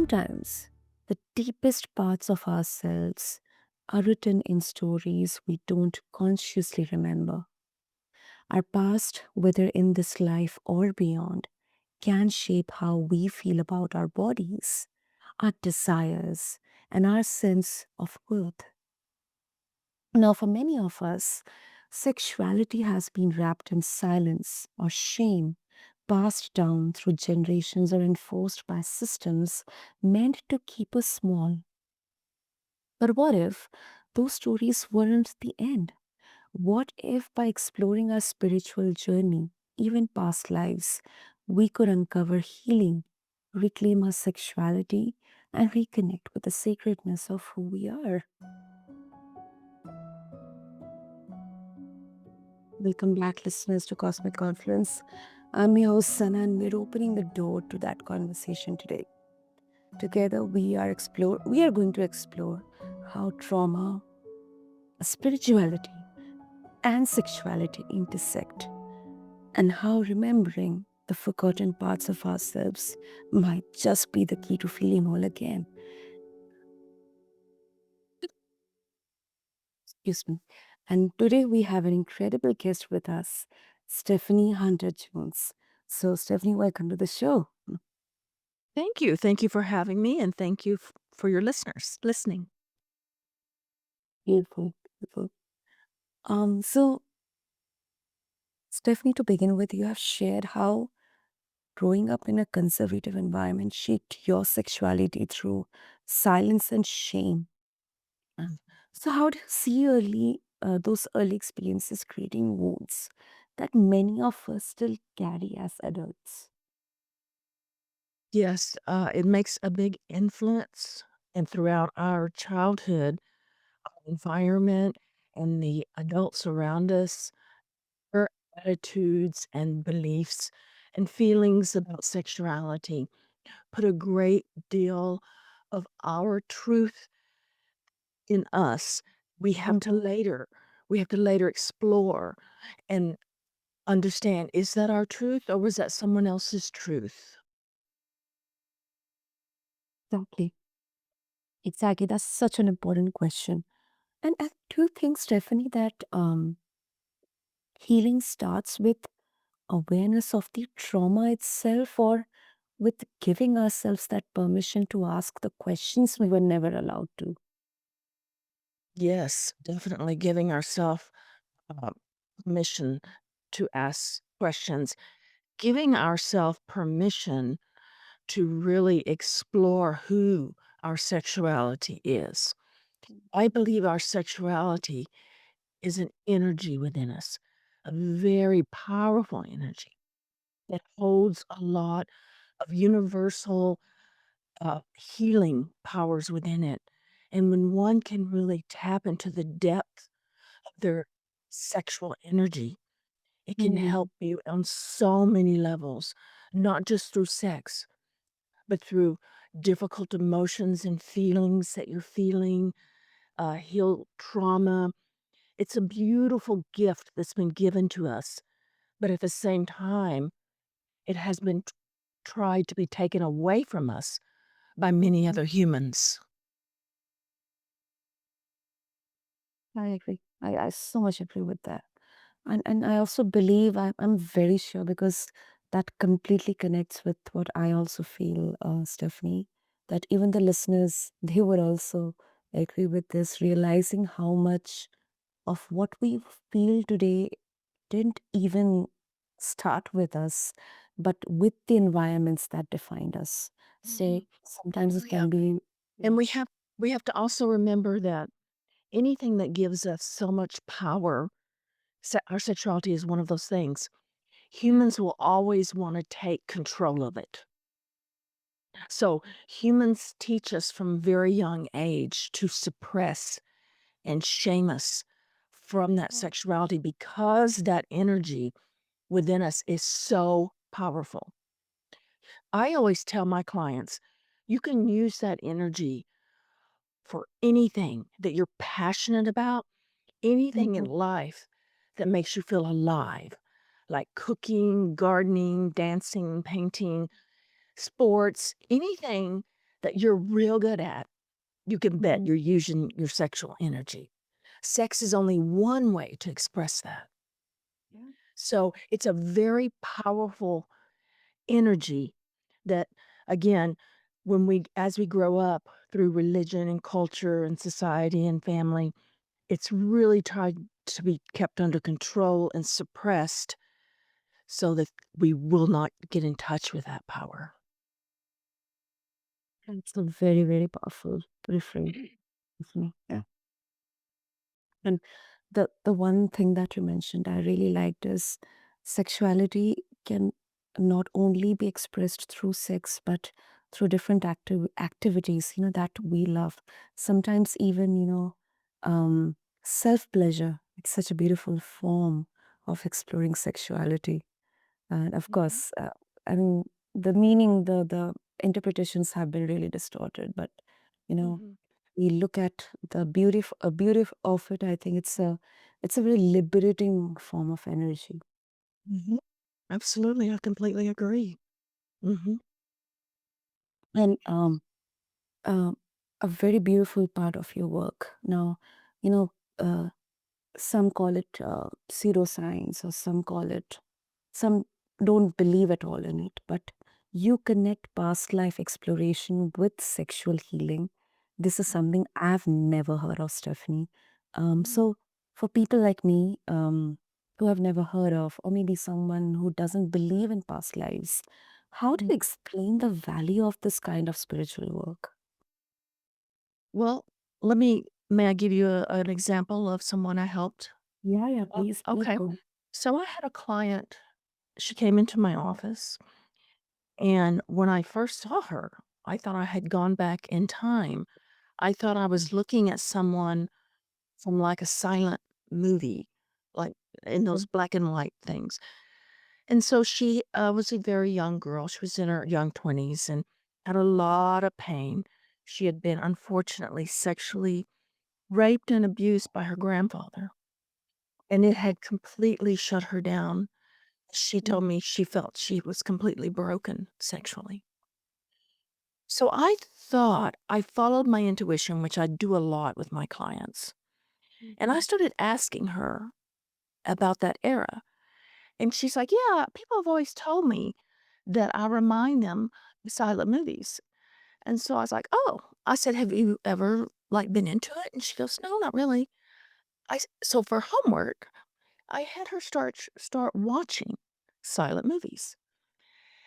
Sometimes the deepest parts of ourselves are written in stories we don't consciously remember. Our past, whether in this life or beyond, can shape how we feel about our bodies, our desires, and our sense of worth. Now, for many of us, sexuality has been wrapped in silence or shame, passed down through generations or enforced by systems meant to keep us small. But what if those stories weren't the end? What if by exploring our spiritual journey, even past lives, we could uncover healing, reclaim our sexuality, and reconnect with the sacredness of who we are? Welcome back, listeners, to Cosmic Confluence. I'm your host, Sana, and we're opening the door to that conversation today. Together, we are going to explore how trauma, spirituality, and sexuality intersect, and how remembering the forgotten parts of ourselves might just be the key to feeling whole again. Excuse me. And today we have an incredible guest with us, Stephanie Hunter Jones. So, Stephanie, welcome to the show. Thank you. Thank you for having me, and thank you for your listeners listening. Beautiful, beautiful. So Stephanie, to begin with, you have shared how growing up in a conservative environment shaped your sexuality through silence and shame. Mm. So, how do you see those early experiences creating wounds that many of us still carry as adults? Yes, it makes a big influence, and throughout our childhood, environment and the adults around us, our attitudes and beliefs and feelings about sexuality put a great deal of our truth in us. We have to Mhm. later we have to later explore and understand, is that our truth or was that someone else's truth? Exactly. Exactly. That's such an important question. And do you think, Stephanie, that healing starts with awareness of the trauma itself, or with giving ourselves that permission to ask the questions we were never allowed to? Yes, definitely giving ourselves permission to ask questions, giving ourselves permission to really explore who our sexuality is. I believe our sexuality is an energy within us, a very powerful energy that holds a lot of universal healing powers within it. And when one can really tap into the depth of their sexual energy, it can Mm. help you on so many levels, not just through sex, but through difficult emotions and feelings that you're feeling, heal trauma. It's a beautiful gift that's been given to us, but at the same time, it has been tried to be taken away from us by many other humans. I agree. I so much agree with that. And I also believe I'm very sure, because that completely connects with what I also feel, Stephanie, that even the listeners, they would also agree with this, realizing how much of what we feel today didn't even start with us, but with the environments that defined us. Mhm. Say, sometimes Oh, it yeah. can be. And we have to also remember that anything that gives us so much power, our sexuality is one of those things. Humans will always want to take control of it. So humans teach us from very young age to suppress and shame us from that sexuality because that energy within us is so powerful. I always tell my clients, you can use that energy for anything that you're passionate about, anything in Mhm. life that makes you feel alive, like cooking, gardening, dancing, painting, sports, anything that you're real good at, you can bet Mhm. you're using your sexual energy. Sex is only one way to express that. Yeah. So it's a very powerful energy that, again, as we grow up through religion and culture and society and family, it's really tried to be kept under control and suppressed so that we will not get in touch with that power. That's a very, very powerful refrain. Yeah. And the one thing that you mentioned I really liked is sexuality can not only be expressed through sex, but through different activities, that we love. Sometimes even, self pleasure. It's such a beautiful form of exploring sexuality. And of Mhm, course, I mean, the meaning, the interpretations have been really distorted, but you know, mhm, we look at the beauty of it. I think it's a very liberating form of energy. mhm. Absolutely, I completely agree. Mhm, And uh, a very beautiful part of your work. Now, you know, uh, some call it pseudoscience, or some don't believe at all in it, but you connect past life exploration with sexual healing. This is mhm, something I've never heard of, Stephanie. mhm, So for people like me, who have never heard of, or maybe someone who doesn't believe in past lives, how do mhm. you explain the value of this kind of spiritual work? Well, may I give you an example of someone I helped? Yeah, yeah, Oh, please okay. go. So I had a client, she came into my office, and when I first saw her, I thought I had gone back in time. I thought I was looking at someone from, like, a silent movie, like, in those Mhm, black and white things. And so she, was a very young girl. She was in her young 20s and had a lot of pain. She had been, unfortunately, sexually raped and abused by her grandfather, and it had completely shut her down. She mhm, told me she felt she was completely broken sexually. So I followed my intuition, which I do a lot with my clients, and I mhm, started asking her about that era. And she's like, "Yeah, people have always told me that I remind them of silent movies." And so I was like, "Oh." I said, "Have you ever, like, been into it?" And she goes, "No, not really." So for homework, I had her start watching silent movies.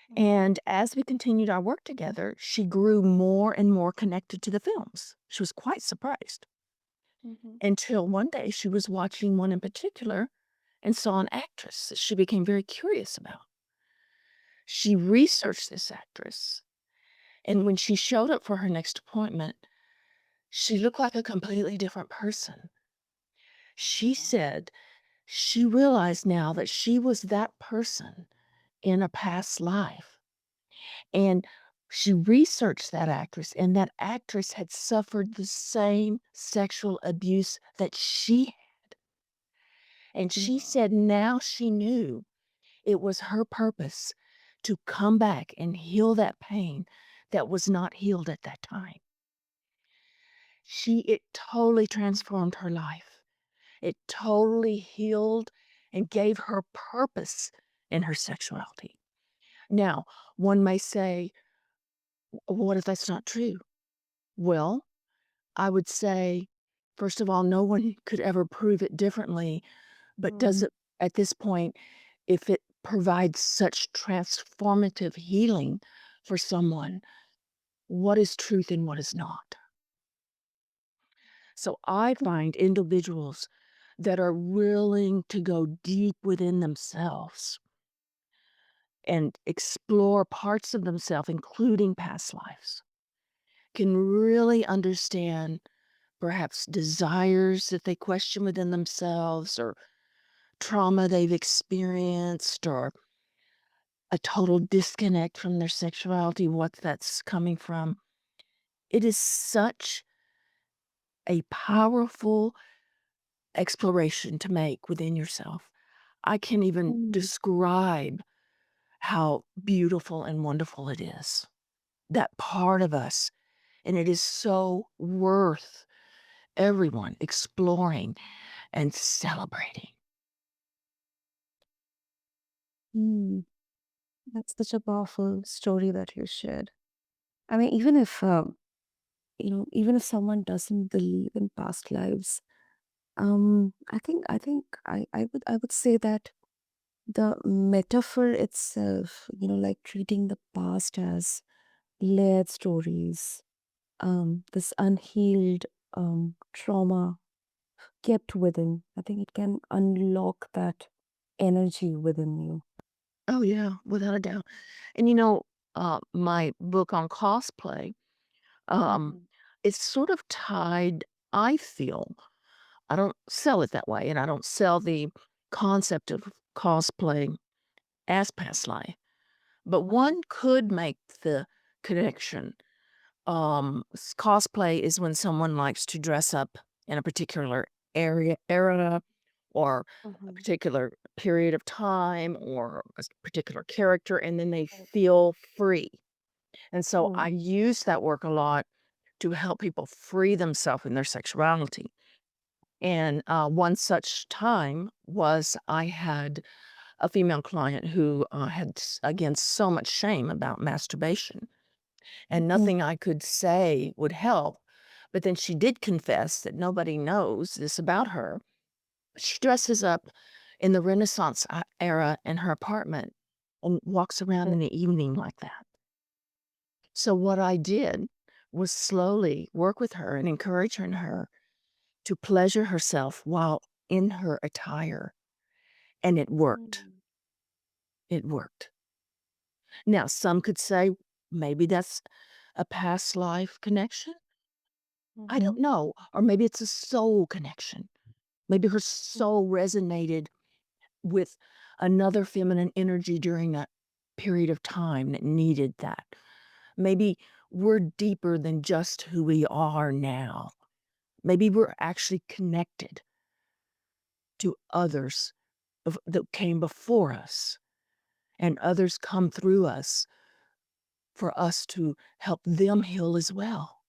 mhm, And as we continued our work together, she grew more and more connected to the films. She was quite surprised. mhm, Until one day she was watching one in particular and saw an actress that she became very curious about. She researched this actress, and when she showed up for her next appointment, she looked like a completely different person. She said she realized now that she was that person in a past life. And she researched that actress, and that actress had suffered the same sexual abuse that she had. And mhm, she said now she knew it was her purpose to come back and heal that pain that was not healed at that time. It totally transformed her life. It totally healed and gave her purpose in her sexuality. Now, one may say, what if that's not true? Well, I would say, first of all, no one could ever prove it differently, but does mhm. it at this point, if it provides such transformative healing for someone, what is truth and what is not? So I find individuals that are willing to go deep within themselves and explore parts of themselves, including past lives, can really understand perhaps desires that they question within themselves or trauma they've experienced or a total disconnect from their sexuality, what that's coming from. It is such a powerful exploration to make within yourself. I can't even Mm. describe how beautiful and wonderful it is. That part of us. and it is so worth everyone exploring and celebrating. Mm, that's such a powerful story that you shared. I mean, even if even if someone doesn't believe in past lives, I think I would say that the metaphor itself, like treating the past as layered stories, this unhealed trauma kept within, I think it can unlock that energy within you. Oh, yeah, without a doubt. And, my book on cosplay, um, Mhm. it's sort of tied, I feel. I don't sell it that way, and I don't sell the concept of cosplay as past life, but Mhm. one could make the connection. Cosplay is when someone likes to dress up in a particular era, or a Mhm. particular period of time, or a particular character, and then they Right. feel free. And so I Mm. use that work a lot to help people free themselves in their sexuality. And one such time was I had a female client who had, again, so much shame about masturbation, and Mhm. nothing I could say would help. But then she did confess that nobody knows this about her. She dresses up in the Renaissance era in her apartment and walks around Right. in the evening like that. So, what I did was slowly work with her and encourage her to pleasure herself while in her attire. And it worked. Mm. It worked. Now, some could say maybe that's a past life connection. I don't Mhm. know. Or maybe it's a soul connection. Maybe her soul resonated with another feminine energy during that period of time that needed that. Maybe we're deeper than just who we are now. Maybe we're actually connected to others that came before us, and others come through us for us to help them heal as well.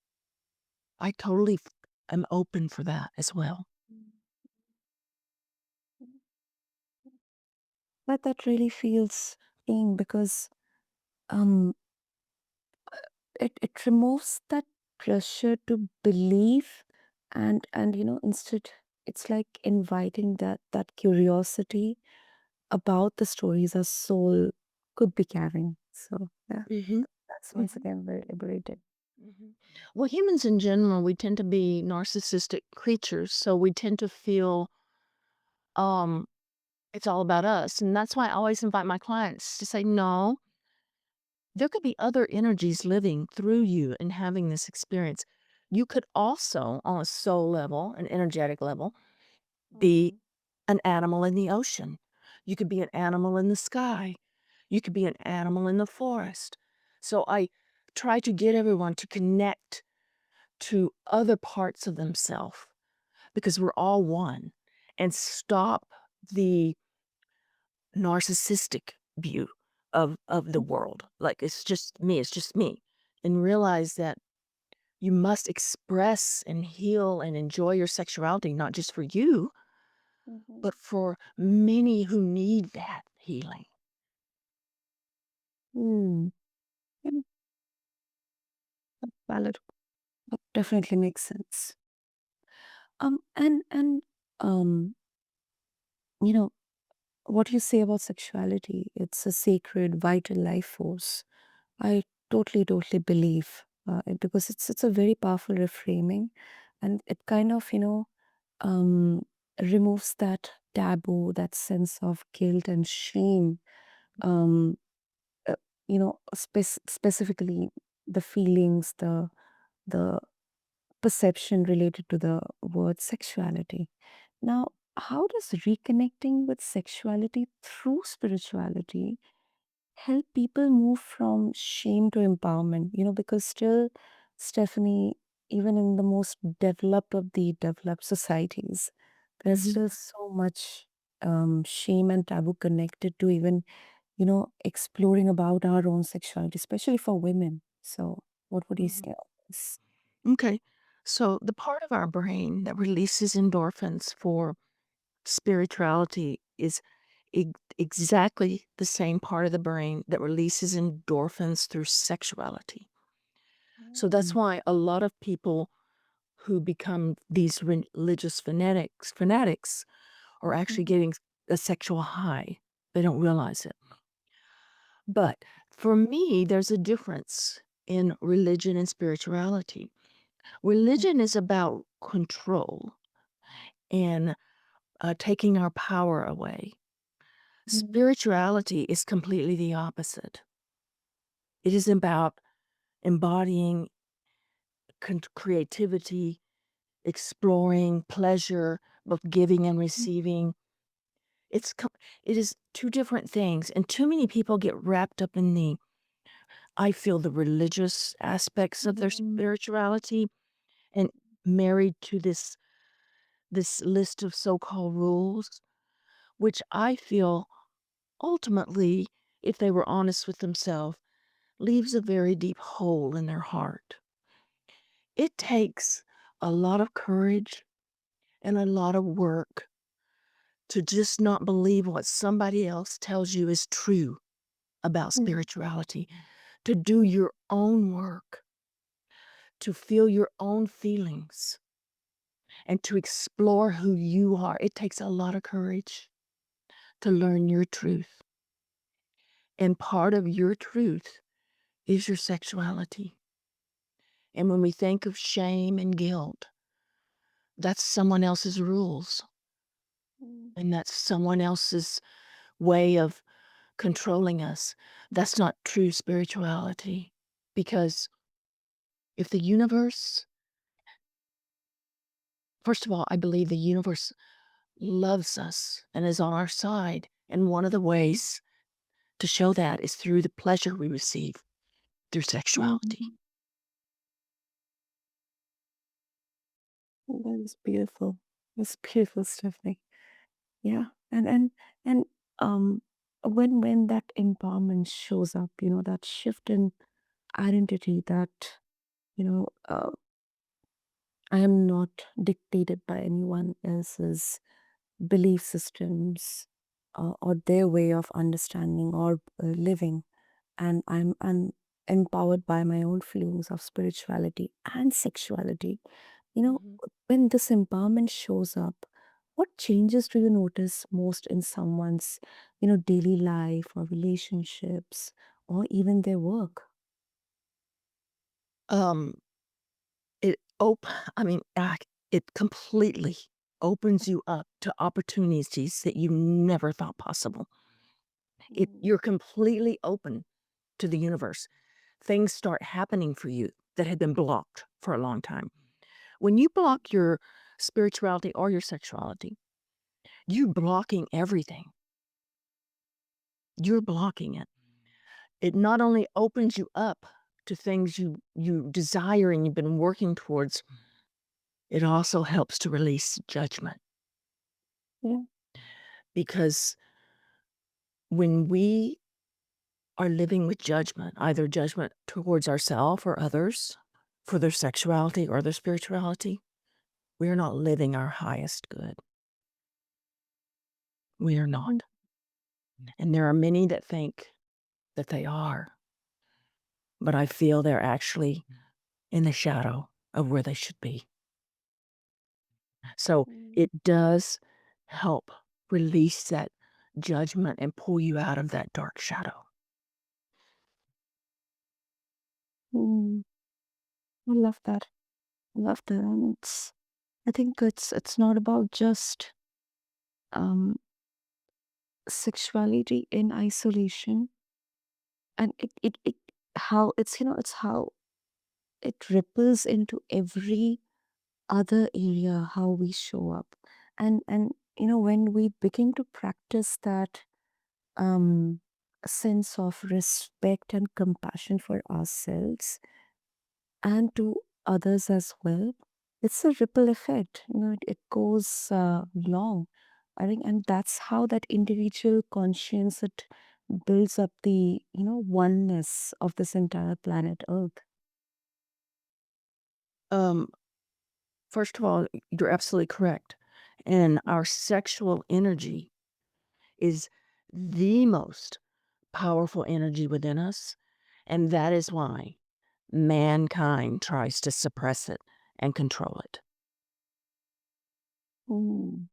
I totally am open for that as well. Mhm. But that really feels freeing because um it removes that pressure to believe, and instead it's like inviting that curiosity about the stories our soul could be carrying. So yeah, Mhm. that's once Mhm. again very liberating. Mhm. Well, humans in general, we tend to be narcissistic creatures, so we tend to feel um it's all about us. And that's why I always invite my clients to say, no, there could be other energies living through you and having this experience. You could also, on a soul level, an energetic level, be Mhm. an animal in the ocean. You could be an animal in the sky. You could be an animal in the forest. So I try to get everyone to connect to other parts of themselves because we're all one, and stop the narcissistic view of the world. Like, it's just me. And realize that you must express and heal and enjoy your sexuality, not just for you, Mhm. but for many who need that healing. Mm. Yeah, valid. That definitely makes sense. And um, you know, what you say about sexuality, it's a sacred, vital life force. I totally believe it, because it's a very powerful reframing, and it kind of um, removes that taboo, that sense of guilt and shame. Um, specifically the feelings, the perception related to the word sexuality. Now, how does reconnecting with sexuality through spirituality help people move from shame to empowerment? Because still, Stephanie, even in the most developed of the developed societies, there's Mhm, still so much shame and taboo connected to even, exploring about our own sexuality, especially for women. So, what would you mhm. say on this? Okay. So the part of our brain that releases endorphins for spirituality is exactly the same part of the brain that releases endorphins through sexuality. So that's Mm. why a lot of people who become these religious fanatics are actually Mhm. getting a sexual high. They don't realize it. But for me, there's a difference in religion and spirituality. Mhm. Religion is about control and taking our power away. Mhm. Spirituality is completely the opposite. It is about embodying creativity, exploring pleasure, both giving and receiving. It's co- it is two different things, and too many people get wrapped up in I feel the religious aspects of their Mhm. spirituality and married to this list of so-called rules, which I feel ultimately, if they were honest with themselves, leaves a very deep hole in their heart. It takes a lot of courage and a lot of work to just not believe what somebody else tells you is true about Mhm. spirituality, to do your own work, to feel your own feelings, and to explore who you are. It takes a lot of courage to learn your truth. And part of your truth is your sexuality. And when we think of shame and guilt, that's someone else's rules, Mhm. and that's someone else's way of controlling us. That's not true spirituality. Because if the universe, first of all, I believe the universe loves us and is on our side. And one of the ways to show that is through the pleasure we receive through sexuality. Mhm. That is beautiful. That's beautiful, Stephanie. Yeah, and um, when that empowerment shows up, that shift in identity, that you know, I am not dictated by anyone else's belief systems or their way of understanding or living, and I'm empowered by my own feelings of spirituality and sexuality. You know, Mhm. when this empowerment shows up, what changes do you notice most in someone's, daily life or relationships or even their work? Um, it op I mean, it completely opens you up to opportunities that you never thought possible. Mm. You're completely open to the universe. Things start happening for you that had been blocked for a long time. When you block your spirituality or your sexuality, you're blocking everything. You're blocking it. It not only opens you up to things you desire and you've been working towards, it also helps to release judgment. Yeah. Because when we are living with judgment, either judgment towards ourselves or others for their sexuality or their spirituality, we are not living our highest good. We are Mm. not. And there are many that think that they are, but I feel they're actually in the shadow of where they should be. So Mm. it does help release that judgment and pull you out of that dark shadow. Mm. I love that. I love that. And I think it's not about just um sexuality in isolation, and it how it's how it ripples into every other area, how we show up. And when we begin to practice that sense of respect and compassion for ourselves and to others as well, it's a ripple effect. It goes long, I think, and that's how that individual conscience, it builds up the oneness of this entire planet Earth. Um, First of all, you're absolutely correct. And our sexual energy is the most powerful energy within us. And that is why mankind tries to suppress it and control it. Mm.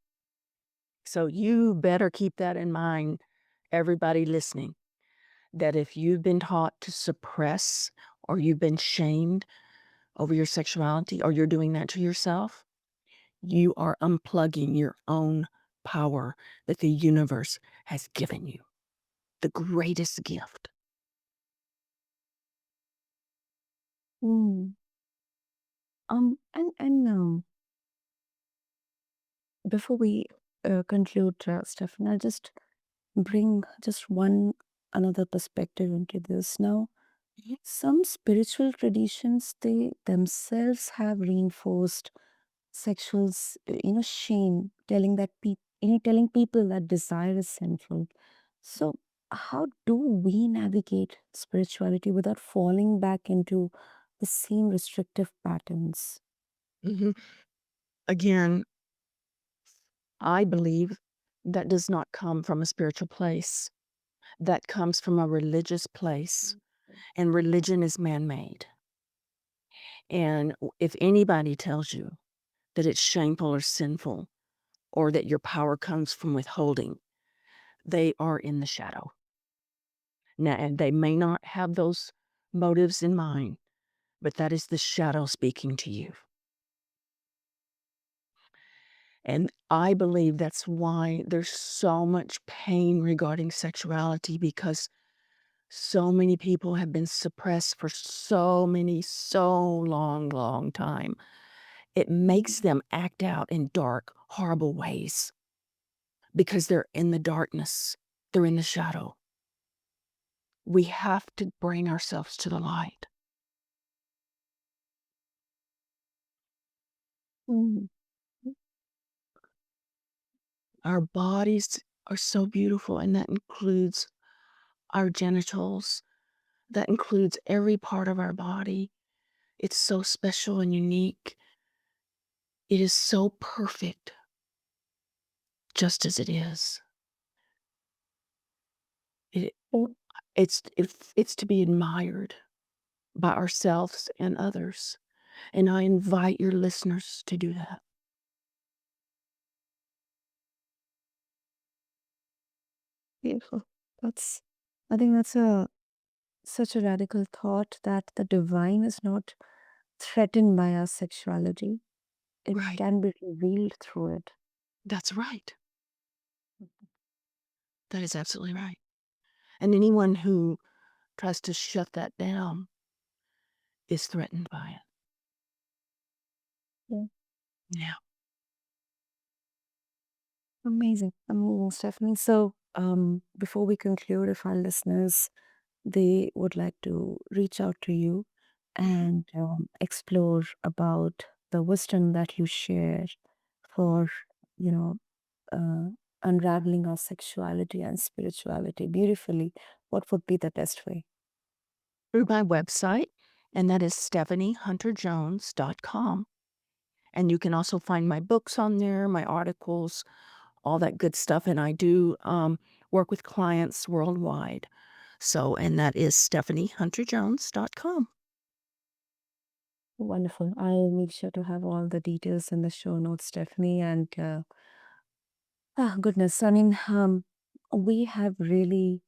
So you better keep that in mind, everybody listening, that if you've been taught to suppress or you've been shamed over your sexuality or you're doing that to yourself, you are unplugging your own power that the universe has given you, the greatest gift. Mm. And before we conclude, Stefan, I'll just bring just one another perspective into this. Now, Mhm. some spiritual traditions, they themselves have reinforced sexual, shame, telling that telling people that desire is sinful. So, how do we navigate spirituality without falling back into the same restrictive patterns? Mhm. Again, I believe that does not come from a spiritual place. That comes from a religious place, and religion is man made. And if anybody tells you that it's shameful or sinful or that your power comes from withholding, they are in the shadow. Now, and they may not have those motives in mind, but that is the shadow speaking to you. And I believe that's why there's so much pain regarding sexuality because so many people have been suppressed for so long time. It makes them act out in dark, horrible ways because they're in the darkness. They're in the shadow. We have to bring ourselves to the light. Mm. Our bodies are so beautiful, and that includes our genitals. That includes every part of our body. It's so special and unique. It is so perfect just as it is. It, Oh, it's to be admired by ourselves and others. And I invite your listeners to do that. beautiful. That's, I think that's a such a radical thought that the divine is not threatened by our sexuality. It Right. can be revealed through it. That's right. That is absolutely right. And anyone who tries to shut that down is threatened by it. Yeah. Yeah. Amazing. Amazing, Stephanie. So, before we conclude, if our listeners they would like to reach out to you Mhm. and explore about the wisdom that you share for, you know, uh, unraveling our sexuality and spirituality beautifully, what would be the best way? Through my website, and that is stephaniehunterjones.com. And you can also find my books on there, my articles, all that good stuff. And I do work with clients worldwide. So, and that is stephaniehunterjones.com. Wonderful. I'll make sure to have all the details in the show notes, Stephanie. And goodness, I mean, we have really,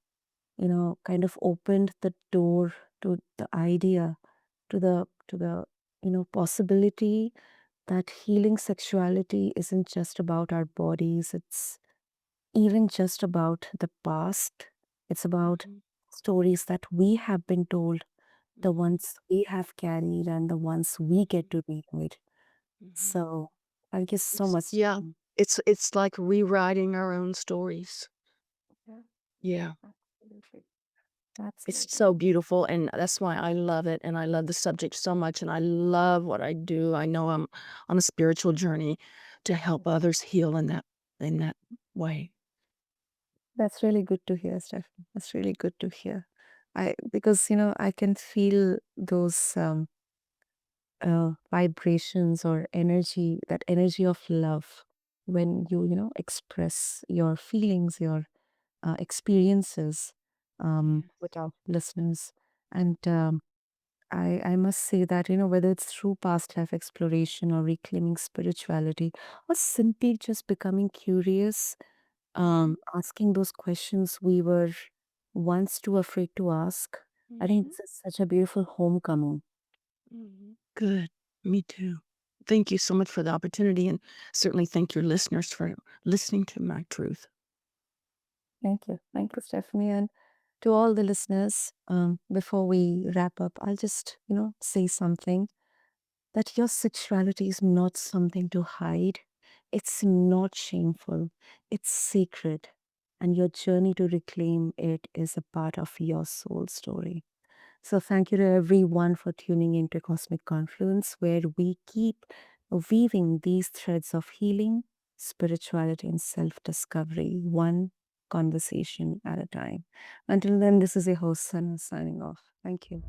kind of opened the door to the idea, to the possibility that healing sexuality isn't just about our bodies. It's even just about the past. It's about Mhm, stories that we have been told, the mhm, ones we have carried, and the ones we get to read. mhm. So thank you so It's, much. yeah, it's like rewriting our own stories. Yeah, Yeah. absolutely. It's Absolutely. so beautiful, and that's why I love it, and I love the subject so much, and I love what I do. I know I'm on a spiritual journey to help others heal in that way. That's really good to hear, Stefan. That's really good to hear. I because I can feel those vibrations or energy, that energy of love, when you express your feelings, your experiences with our listeners. And I must say that, whether it's through past life exploration or reclaiming spirituality, or simply just becoming curious, asking those questions we were once too afraid to ask, I think Mhm. this is such a beautiful homecoming. Mhm. Good. Me too. Thank you so much for the opportunity, and certainly thank your listeners for listening to my truth. Thank you. Thank you, Stephanie. And to all the listeners, before we wrap up, I'll just, say something, that your sexuality is not something to hide. It's not shameful. It's sacred. And your journey to reclaim it is a part of your soul story. So, thank you to everyone for tuning into Cosmic Confluence, where we keep weaving these threads of healing, spirituality, and self discovery, one conversation at a time. Until then, this is your host, Sana, signing off. Thank you.